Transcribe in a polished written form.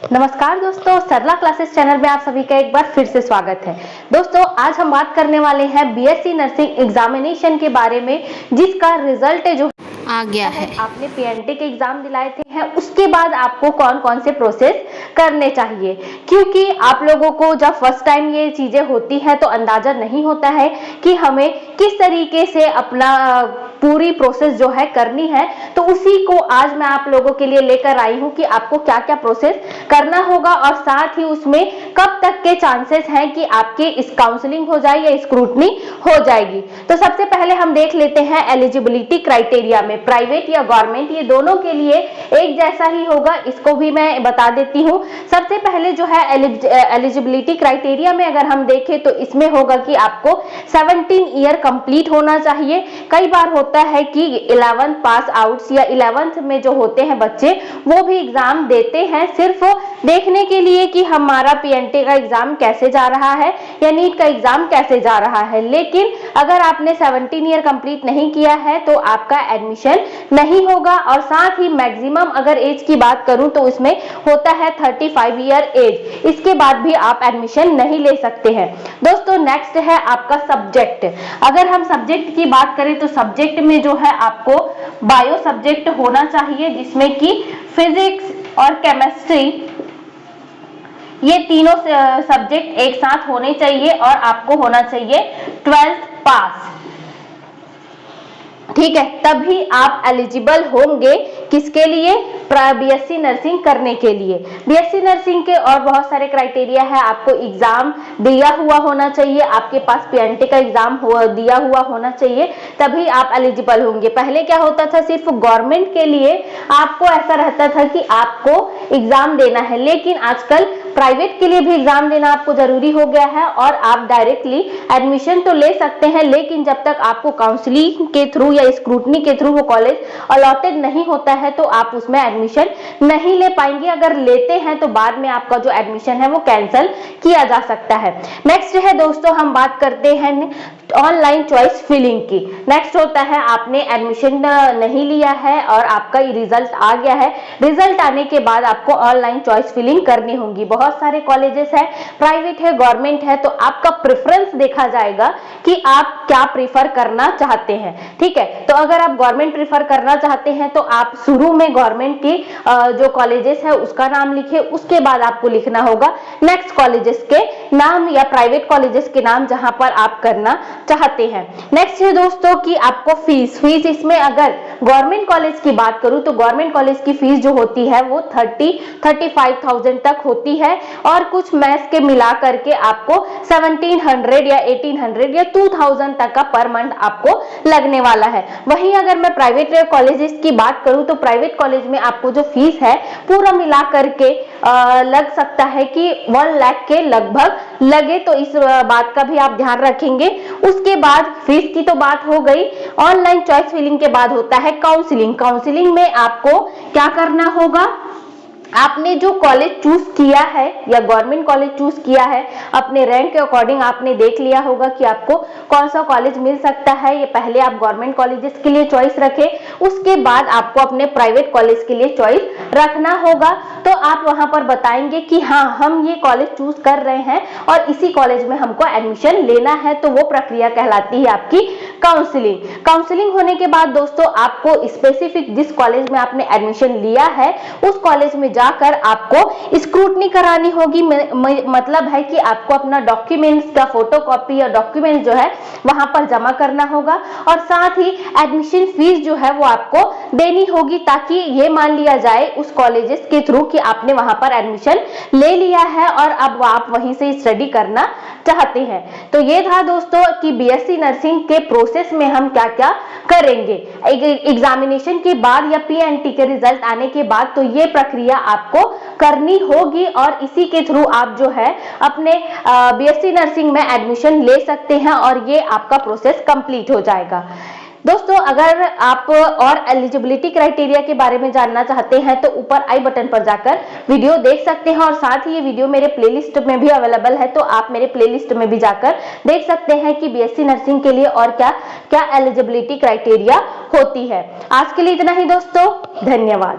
नमस्कार दोस्तों, सरला classes channel में आप सभी का एक बार फिर से स्वागत है। दोस्तों, आज हम बात करने वाले हैं बीएससी नर्सिंग एग्जामिनेशन के बारे में, जिसका रिजल्ट जो आ गया है। आपने पीएनटी के एग्जाम दिलाए थे हैं, उसके बाद आपको कौन कौन से प्रोसेस करने चाहिए, क्योंकि आप लोगों को जब फर्स्ट टाइम ये चीजें होती है तो अंदाजा नहीं होता है कि हमें किस तरीके से अपना पूरी प्रोसेस जो है करनी है। तो उसी को आज मैं आप लोगों के लिए लेकर आई हूं कि आपको क्या क्या प्रोसेस करना होगा और साथ ही उसमें कब तक के चांसेस हैं कि आपकी इस काउंसलिंग हो जाए या स्क्रूटनी हो जाएगी। तो सबसे पहले हम देख लेते हैं एलिजिबिलिटी क्राइटेरिया में, प्राइवेट या गवर्नमेंट ये दोनों के लिए एक जैसा ही होगा, इसको भी मैं बता देती हूँ। सबसे पहले जो है एलिजिबिलिटी क्राइटेरिया में अगर हम देखें तो इसमें होगा कि आपको 17 ईयर कंप्लीट होना चाहिए। कई बार होता है कि 11th पास आउट्स या 11th में जो होते हैं बच्चे वो भी एग्जाम देते हैं सिर्फ देखने के लिए कि हमारा पीएनटी का एग्जाम कैसे जा रहा है या नीट का एग्जाम कैसे जा रहा है। लेकिन अगर आपने 17 ईयर कंप्लीट नहीं किया है तो आपका एडमिशन नहीं होगा। और साथ ही मैक्सिमम अगर एज की बात करूं तो इसमें होता है 35 ईयर एज, इसके बाद भी आप एडमिशन नहीं ले सकते हैं। दोस्तों, नेक्स्ट है आपका सब्जेक्ट। अगर हम सब्जेक्ट की बात करें तो सब्जेक्ट में जो है आपको बायो सब्जेक्ट होना चाहिए, जिसमें कि फिजिक्स और केमिस्ट्री ये तीनों सब्जेक्ट एक साथ होने चाहिए और आपको होना चाहिए 12th पास। ठीक है, तभी आप एलिजिबल होंगे किसके लिए, बीएससी नर्सिंग करने के लिए। बीएससी नर्सिंग के और बहुत सारे क्राइटेरिया है। आपको एग्जाम दिया हुआ होना चाहिए, आपके पास पीएनटी का एग्जाम दिया हुआ होना चाहिए, तभी आप एलिजिबल होंगे। पहले क्या होता था, सिर्फ गवर्नमेंट के लिए आपको ऐसा रहता था कि आपको एग्जाम देना है, लेकिन आजकल प्राइवेट के लिए भी एग्जाम देना आपको जरूरी हो गया है और आप डायरेक्टली एडमिशन तो ले सकते हैं, लेकिन जब तक आपको काउंसलिंग के थ्रू या स्क्रूटनी के थ्रू वो कॉलेज अलॉटेड नहीं होता है तो आप उसमें एडमिशन नहीं ले पाएंगे। अगर लेते हैं तो बाद में आपका जो एडमिशन है वो कैंसिल किया जा सकता है। नेक्स्ट है दोस्तों, हम बात करते हैं ऑनलाइन चॉइस फिलिंग की। नेक्स्ट होता है आपने एडमिशन नहीं लिया है और आपका रिजल्ट आ गया है, रिजल्ट आने के बाद आपको ऑनलाइन चॉइस फिलिंग करनी होगी। बहुत सारे कॉलेजेस है, प्राइवेट है, गवर्नमेंट है, तो आपका प्रेफरेंस देखा जाएगा कि आप क्या प्रीफर करना चाहते हैं। ठीक है, तो अगर आप गवर्नमेंट प्रीफर करना चाहते हैं तो आप शुरू में गवर्नमेंट की जो कॉलेजेस है उसका नाम लिखिए, उसके बाद आपको लिखना होगा नेक्स्ट कॉलेजेस के नाम या प्राइवेट कॉलेजेस के नाम जहां पर आप करना चाहते हैं। नेक्स्ट है दोस्तों कि आपको फीस इसमें अगर गवर्नमेंट कॉलेज की बात करूं तो गवर्नमेंट कॉलेज की फीस जो होती है वो 35,000 तक होती है और कुछ मैथ्स के मिला करके आपको 1700 या 1800 या 2000 तक का पर मंथ आपको लगने वाला है। वहीं अगर मैं प्राइवेट कॉलेजेस की बात करूं तो प्राइवेट कॉलेज में आपको जो फीस है पूरा मिला करके लग सकता है कि 1 लाख के लगभग लगे, तो इस बात का भी आप ध्यान रखेंगे। उसके बाद फीस की तो बात हो गई। ऑनलाइन चॉइस फिलिंग के बाद होता है काउंसलिंग। काउंसलिंग में आपको क्या करना होगा, आपने जो कॉलेज चूज किया है या गवर्नमेंट कॉलेज चूज किया है, अपने रैंक के अकॉर्डिंग आपने देख लिया होगा कि आपको कौन सा कॉलेज मिल सकता है। ये पहले आप गवर्नमेंट कॉलेजेस के लिए चॉइस रखें, उसके बाद आपको अपने प्राइवेट कॉलेज के लिए चॉइस रखना होगा। तो आप वहां पर बताएंगे कि हाँ, हम ये कॉलेज चूज कर रहे हैं और इसी कॉलेज में हमको एडमिशन लेना है, तो वो प्रक्रिया कहलाती है आपकी काउंसलिंग। काउंसलिंग होने के बाद दोस्तों आपको स्पेसिफिक जिस कॉलेज में आपने एडमिशन लिया है उस कॉलेज में जाकर आपको स्क्रूटनी करानी होगी। मतलब है कि आपको अपना डॉक्यूमेंट्स का फोटोकॉपी या डॉक्यूमेंट जो है वहां पर जमा करना होगा और साथ ही एडमिशन फीस जो है वो आपको देनी होगी, ताकि ये मान लिया जाए उस कॉलेजेस के थ्रू कि आपने वहां पर एडमिशन ले लिया है और अब आप वहीं से स्टडी करना चाहते हैं। तो ये था दोस्तों कि बीएससी नर्सिंग के प्रोसेस में हम क्या क्या करेंगे। एग्जामिनेशन के बाद या पीएनटी के रिजल्ट आने के बाद तो ये प्रक्रिया आपको करनी होगी और इसी के थ्रू आप जो है अपने बीएससी नर्सिंग में एडमिशन ले सकते हैं और ये आपका प्रोसेस कंप्लीट हो जाएगा। दोस्तों, अगर आप और एलिजिबिलिटी क्राइटेरिया के बारे में जानना चाहते हैं तो ऊपर आई बटन पर जाकर वीडियो देख सकते हैं और साथ ही ये वीडियो मेरे प्लेलिस्ट में भी अवेलेबल है, तो आप मेरे प्लेलिस्ट में भी जाकर देख सकते हैं कि बीएससी नर्सिंग के लिए और क्या क्या एलिजिबिलिटी क्राइटेरिया होती है। आज के लिए इतना ही दोस्तों, धन्यवाद।